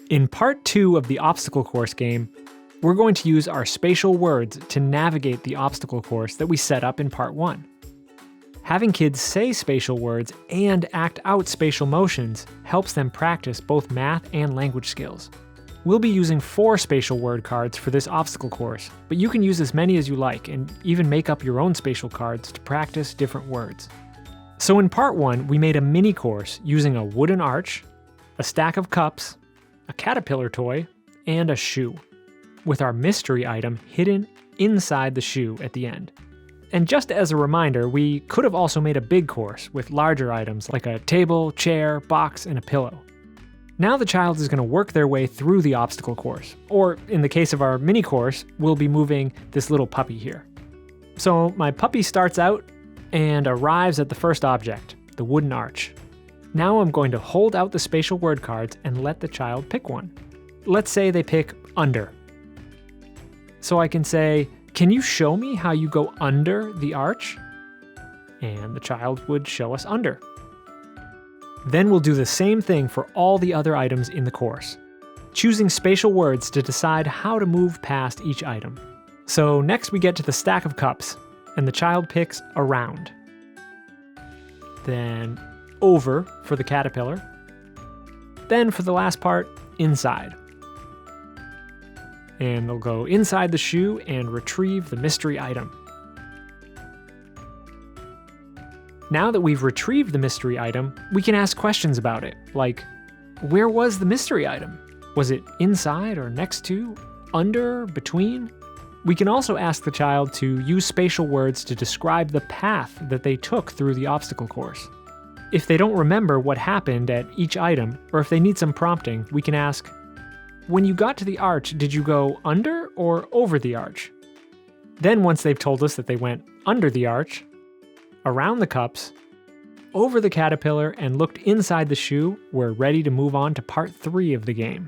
In part 2 of the obstacle course game, we're going to use our spatial words to navigate the obstacle course that we set up in part 1. Having kids say spatial words and act out spatial motions helps them practice both math and language skills. We'll be using 4 spatial word cards for this obstacle course, but you can use as many as you like and even make up your own spatial cards to practice different words. So in part 1, we made a mini course using a wooden arch, a stack of cups, a caterpillar toy, and a shoe, with our mystery item hidden inside the shoe at the end. And just as a reminder, we could have also made a big course with larger items like a table, chair, box, and a pillow. Now the child is going to work their way through the obstacle course, or in the case of our mini course, we'll be moving this little puppy here. So my puppy starts out and arrives at the first object, the wooden arch. Now I'm going to hold out the spatial word cards and let the child pick one. Let's say they pick under. So I can say, "Can you show me how you go under the arch?" And the child would show us under. Then we'll do the same thing for all the other items in the course, choosing spatial words to decide how to move past each item. So next we get to the stack of cups, and the child picks around. Then over for the caterpillar. Then for the last part, inside. And they'll go inside the shoe and retrieve the mystery item. Now that we've retrieved the mystery item, we can ask questions about it, like, where was the mystery item? Was it inside or next to, under, between? We can also ask the child to use spatial words to describe the path that they took through the obstacle course. If they don't remember what happened at each item, or if they need some prompting, we can ask, when you got to the arch, did you go under or over the arch? Then once they've told us that they went under the arch, around the cups, over the caterpillar, and looked inside the shoe, we're ready to move on to part 3 of the game.